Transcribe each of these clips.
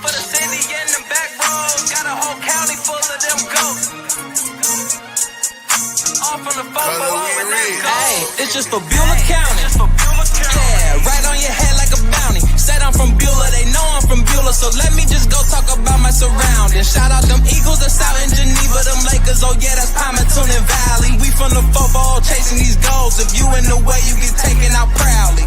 For the city and the back roads, got a whole county full of them goats. All from the fofo over that goat. Hey, it's just for Beulah County. Yeah, right on your head like a bounty. Said I'm from Beulah, they know I'm from Beulah, so let me just go talk about my surroundings. Shout out them Eagles that's out in Geneva, them Lakers, oh yeah, that's Palmerton and Valley. We from the football chasing these goals. If you in the way, you get taken out proudly.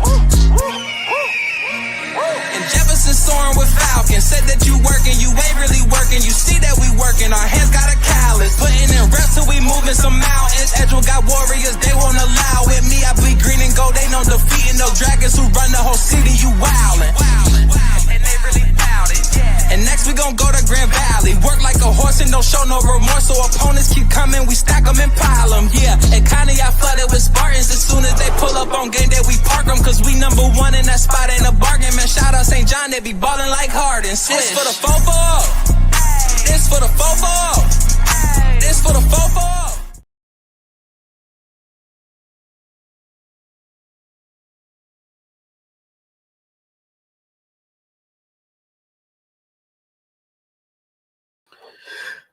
And Jefferson soaring with Falcon. Said that you working, you ain't really working. You see that we working, our hands got a callus. Putting in reps till we moving some mountains. Edgewood got warriors, they won't allow it. Me, I bleed green and gold, they know defeating those dragons who run the whole city. You wildin', and they really bout it. And next we gon' go to Grand Valley. Work like a horse and don't show no remorse. So opponents keep coming, we stack them and pile them. Yeah, and Connie I flooded with Spartans. As soon as they pull up on game day, we park them. Cause we number one in that spot, ain't a bargain. Man, shout out St. John, they be ballin' like Harden. This for the fofo. This for the fofo. This for the fofo.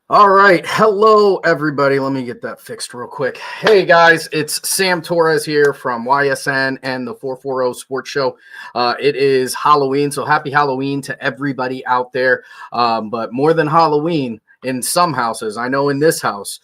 All right. Hello, everybody. Let me get that fixed real quick. Hey, guys. It's Sam Torres here from YSN and the 440 Sports Show. It is Halloween, so happy Halloween to everybody out there. But more than Halloween, in some houses, I know in this house,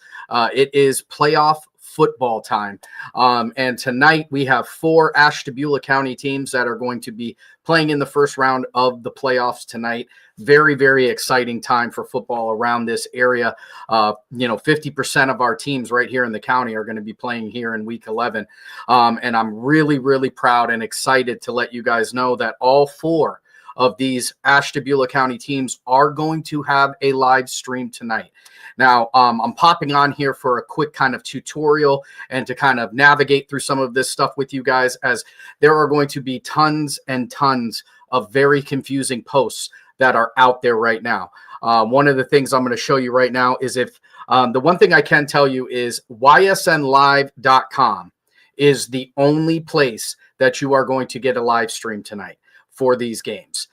it is playoff football time. And tonight we have 4 Ashtabula County teams that are going to be playing in the first round of the playoffs tonight. Very, very exciting time for football around this area. 50% of our teams right here in the county are going to be playing here in week 11. And I'm really, really proud and excited to let you guys know that all 4 of these Ashtabula County teams are going to have a live stream tonight. Now, I'm popping on here for a quick kind of tutorial and to kind of navigate through some of this stuff with you guys, as there are going to be tons and tons of very confusing posts that are out there right now. One of the things I'm going to show you right now is if the one thing I can tell you is ysnlive.com is the only place that you are going to get a live stream tonight for these games.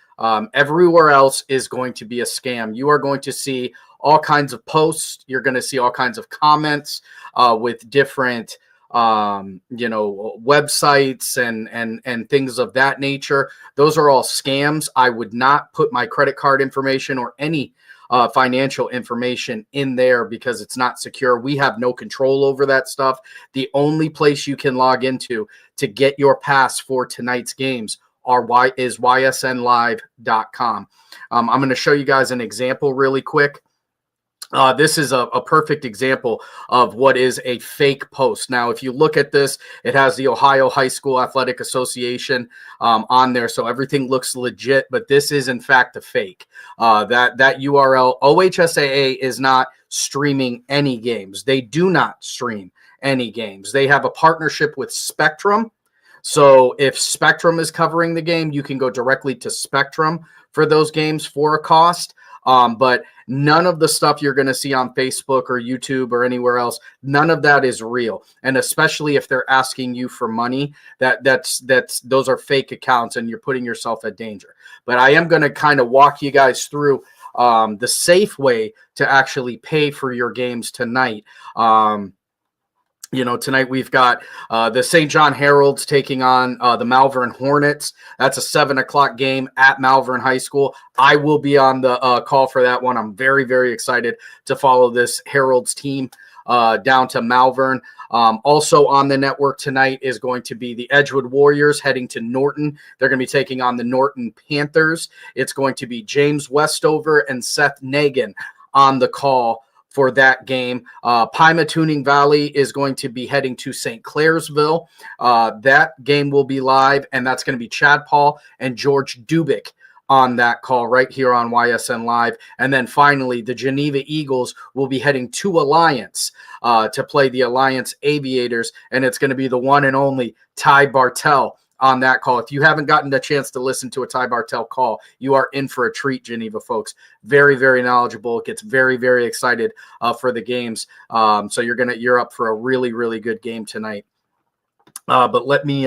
Everywhere else is going to be a scam. You are going to see all kinds of posts. You're going to see all kinds of comments with different websites and things of that nature. Those are all scams. I would not put my credit card information or any financial information in there because it's not secure. We have no control over that stuff. The only place you can log into to get your pass for tonight's games is ysnlive.com. I'm going to show you guys an example really quick. This is a perfect example of what is a fake post. Now, if you look at this, it has the Ohio High School Athletic Association on there, so everything looks legit, but this is in fact a fake. That URL, OHSAA is not streaming any games. They do not stream any games. They have a partnership with Spectrum. So if Spectrum is covering the game, you can go directly to Spectrum for those games for a cost. But none of the stuff you're going to see on Facebook or YouTube or anywhere else, none of that is real. And especially if they're asking you for money, those are fake accounts and you're putting yourself at danger. But I am going to kind of walk you guys through the safe way to actually pay for your games tonight. Tonight we've got the St. John Heralds taking on the Malvern Hornets. That's a 7:00 game at Malvern High School. I will be on the call for that one. I'm very, very excited to follow this Heralds team down to Malvern. Also on the network tonight is going to be the Edgewood Warriors heading to Norton. They're going to be taking on the Norton Panthers. It's going to be James Westover and Seth Nagin on the call for that game. Pymatuning Valley is going to be heading to St. Clairsville. That game will be live, and that's going to be Chad Paul and George Dubik on that call right here on YSN Live. And then finally, the Geneva Eagles will be heading to Alliance to play the Alliance Aviators, and it's going to be the one and only Ty Bartell on that call. If you haven't gotten the chance to listen to a Ty Bartell call, you are in for a treat, Geneva folks. Very, very knowledgeable. Gets very, very excited for the games. So you're up for a really, really good game tonight. But let me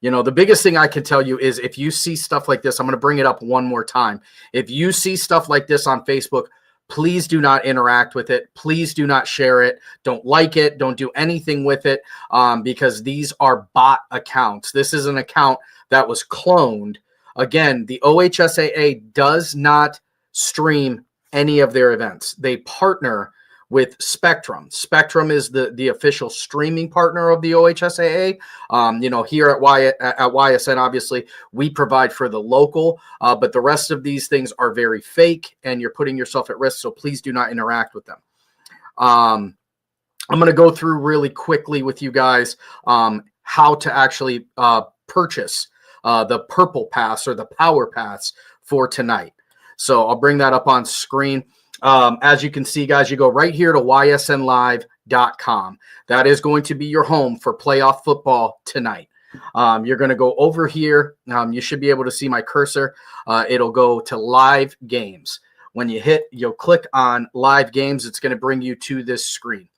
The biggest thing I can tell you is if you see stuff like this, I'm going to bring it up one more time. If you see stuff like this on Facebook, please do not interact with it. Please do not share it. Don't like it. Don't do anything with it because these are bot accounts. This is an account that was cloned. Again, the OHSAA does not stream any of their events. They partner with Spectrum. Spectrum is the official streaming partner of the OHSAA. Here at YSN, obviously, we provide for the local, but the rest of these things are very fake, and you're putting yourself at risk, so please do not interact with them. I'm going to go through really quickly with you guys how to actually purchase the Purple Pass or the Power Pass for tonight. So I'll bring that up on screen. As you can see, guys, you go right here to ysnlive.com. That is going to be your home for playoff football tonight. You're going to go over here. You should be able to see my cursor. It'll go to live games. When you'll click on live games, it's going to bring you to this screen.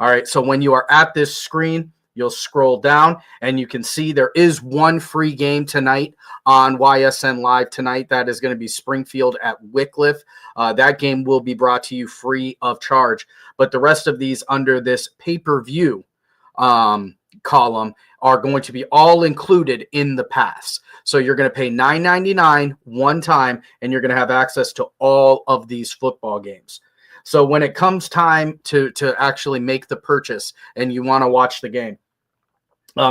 All right. So when you are at this screen, you'll scroll down and you can see there is one free game tonight on YSN Live tonight. That is going to be Springfield at Wycliffe. That game will be brought to you free of charge. But the rest of these under this pay-per-view column are going to be all included in the pass. So you're going to pay $9.99 one time and you're going to have access to all of these football games. So when it comes time to actually make the purchase and you want to watch the game,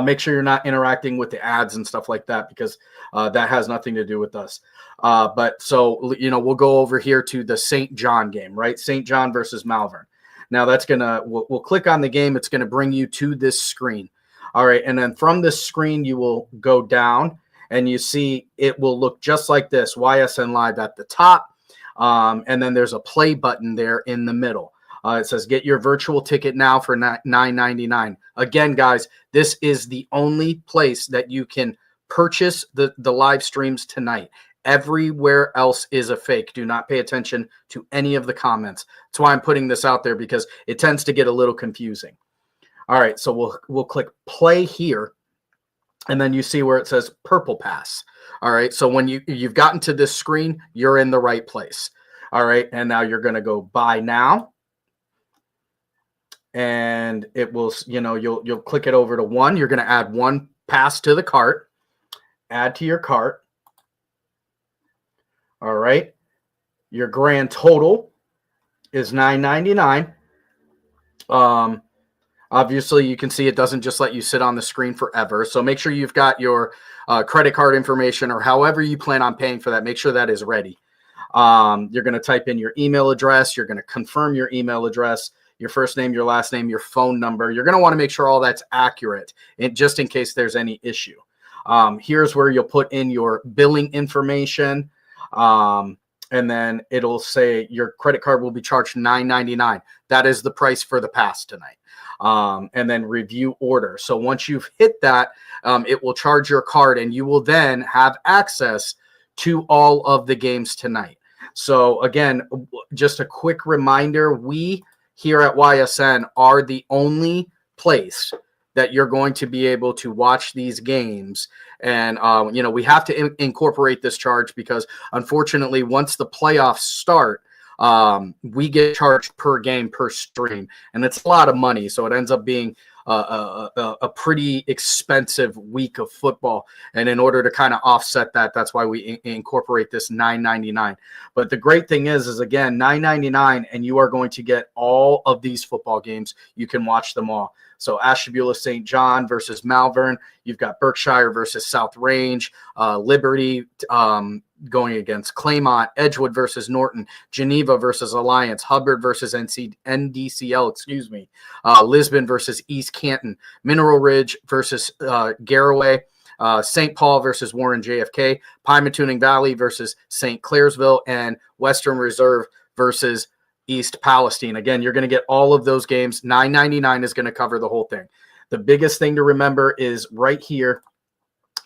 make sure you're not interacting with the ads and stuff like that because that has nothing to do with us. But we'll go over here to the St. John game, right? St. John versus Malvern. Now we'll click on the game. It's going to bring you to this screen. All right. And then from this screen, you will go down and you see it will look just like this, YSN Live at the top. And then there's a play button there in the middle. It says, get your virtual ticket now for $9.99. Again, guys, this is the only place that you can purchase the live streams tonight. Everywhere else is a fake. Do not pay attention to any of the comments. That's why I'm putting this out there because it tends to get a little confusing. All right, so we'll click play here. And then you see where it says Purple Pass. All right, so when you've gotten to this screen, you're in the right place. All right, and now you're going to go buy now. And it will, you'll click it over to one. You're going to add one pass to the cart. Add to your cart. All right. Your grand total is $9.99. Obviously, you can see it doesn't just let you sit on the screen forever. So make sure you've got your credit card information or however you plan on paying for that. Make sure that is ready. You're going to type in your email address. You're going to confirm your email address, your first name, your last name, your phone number. You're going to want to make sure all that's accurate just in case there's any issue. Here's where you'll put in your billing information. And then it'll say your credit card will be charged $9.99. That is the price for the pass tonight. And then review order. So once you've hit that, it will charge your card and you will then have access to all of the games tonight. So again, just a quick reminder, we here at YSN are the only place that you're going to be able to watch these games. And, we have to incorporate this charge because unfortunately, once the playoffs start, we get charged per game, per stream, and it's a lot of money. So it ends up being a pretty expensive week of football. And in order to kind of offset that, that's why we incorporate this $9.99. But the great thing is again, $9.99, and you are going to get all of these football games. You can watch them all. So Ashtabula St. John versus Malvern. You've got Berkshire versus South Range, Liberty going against Claymont, Edgewood versus Norton, Geneva versus Alliance, Hubbard versus NDCL, Lisbon versus East Canton, Mineral Ridge versus Garaway, St. Paul versus Warren JFK, Pymatuning Valley versus St. Clairsville, and Western Reserve versus East Palestine. Again, you're going to get all of those games. $9.99 is going to cover the whole thing. The biggest thing to remember is right here,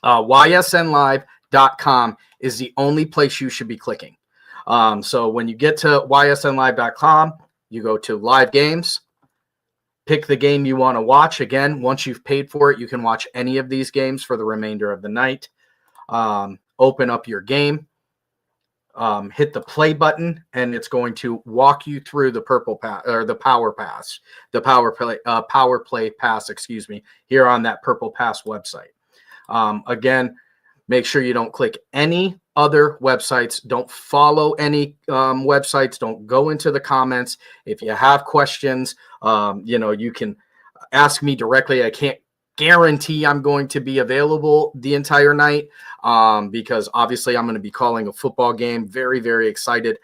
ysnlive.com is the only place you should be clicking. So when you get to ysnlive.com, you go to live games, pick the game you want to watch. Again, once you've paid for it, you can watch any of these games for the remainder of the night. Open up your game, hit the play button, and it's going to walk you through the power play pass, here on that Purple Pass website. Again, make sure you don't click any other websites. Don't follow any websites. Don't go into the comments. If you have questions, you can ask me directly. I can't guarantee I'm going to be available the entire night because obviously I'm going to be calling a football game. Very, very excited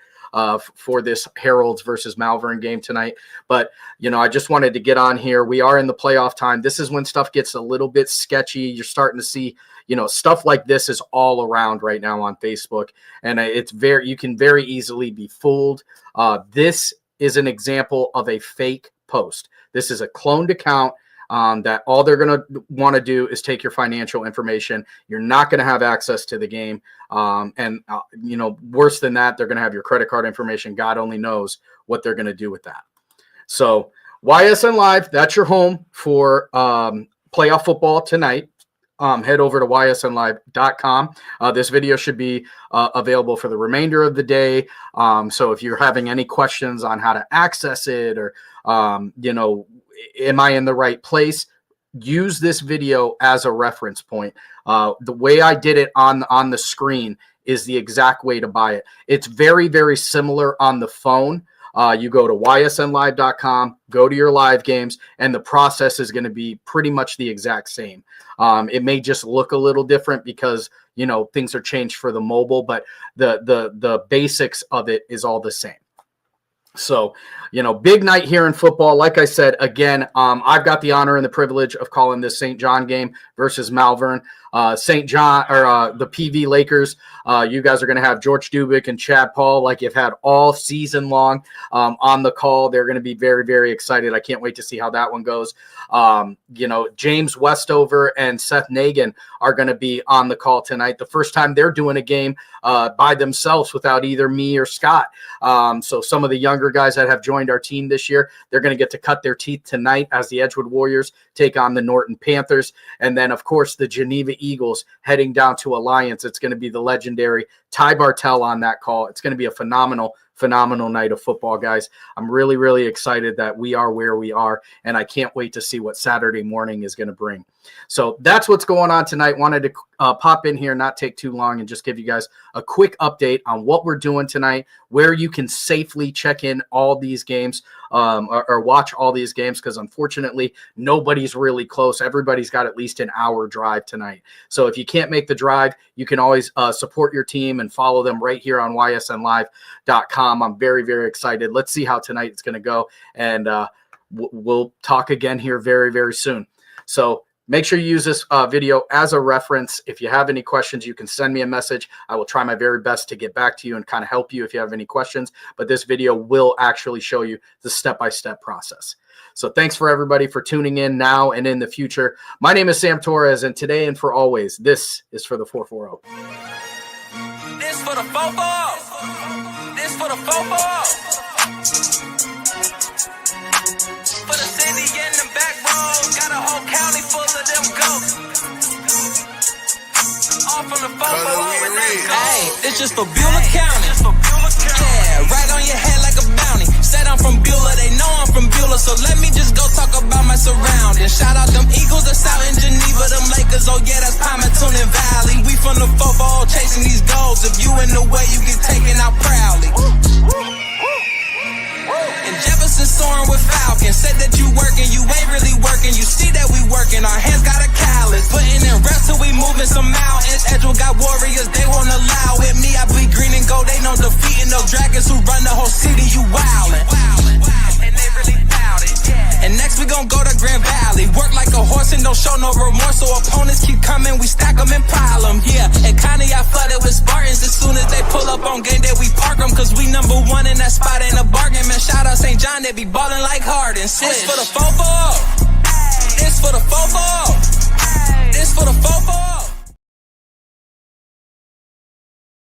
for this Heralds versus Malvern game tonight. But, I just wanted to get on here. We are in the playoff time. This is when stuff gets a little bit sketchy. You're starting to see, stuff like this is all around right now on Facebook. And you can very easily be fooled. This is an example of a fake post. This is a cloned account. That all they're going to want to do is take your financial information. You're not going to have access to the game. Worse than that, they're going to have your credit card information. God only knows what they're going to do with that. So YSN Live, that's your home for playoff football tonight. Head over to ysnlive.com. This video should be available for the remainder of the day. So if you're having any questions on how to access it or, am I in the right place? Use this video as a reference point. The way I did it on the screen is the exact way to buy it. It's very, very similar on the phone. You go to ysnlive.com, go to your live games, and the process is going to be pretty much the exact same. It may just look a little different because, things are changed for the mobile, but the basics of it is all the same. So, big night here in football. Like I said, again, I've got the honor and the privilege of calling this St. John game versus Malvern. St. John or the PV Lakers. You guys are going to have George Dubik and Chad Paul like you've had all season long on the call. They're going to be very, very excited. I can't wait to see how that one goes. James Westover and Seth Nagin are going to be on the call tonight. The first time they're doing a game by themselves without either me or Scott. So some of the younger guys that have joined our team this year, they're going to get to cut their teeth tonight as the Edgewood Warriors take on the Norton Panthers. And then, of course, the Geneva Eagles heading down to Alliance. It's going to be the legendary Ty Bartell on that call. It's going to be a phenomenal night of football, guys. I'm really, really excited that we are where we are, and I can't wait to see what Saturday morning is going to bring. So that's what's going on tonight. Wanted to pop in here, not take too long, and just give you guys a quick update on what we're doing tonight, where you can safely check in all these games or watch all these games, because unfortunately, nobody's really close. Everybody's got at least an hour drive tonight. So if you can't make the drive, you can always support your team and follow them right here on ysnlive.com. I'm very, very excited. Let's see how tonight is going to go, and we'll talk again here very, very soon. So make sure you use this video as a reference. If you have any questions, you can send me a message. I will try my very best to get back to you and kind of help you if you have any questions. But this video will actually show you the step-by-step process. So thanks for everybody for tuning in now and in the future. My name is Sam Torres, and today and for always, this is for the 440. This for the 440. This for the 440. For the city and the back roads, got a whole county full of them goats. All from the 440 and that goat. Hey, it's just for Beulah County. Yeah, right on your head like a bounty. Said I'm from Beulah, they know I'm from Beulah, so let me just go talk about my surroundings. Shout out them Eagles that's out in Geneva, them Lakers, oh yeah, that's Palmerton and Valley. We from the 440 chasing these goals. If you in the way, you get taken out proudly. And Jefferson soaring with Falcons. Said that you working, you ain't really working. You see that we working, our hands got a callus. Putting in reps till we moving some mountains. Edgewood got warriors, they won't allow it. Me, I bleed green and gold, they no defeating no dragons who run the whole city, you wildin'. And they really bout it. And next we gon' go to Grand Valley. Work like a horse and don't show no remorse. So opponents keep coming, we stack them and pile them. Yeah, and kinda I flooded with Spartans. As soon as they pull up on game day, we park them. Cause we number one in that spot, ain't a bargain. Man, shout out St. John, they be ballin' like Harden. This for the 440. This for the 440. This for the 440.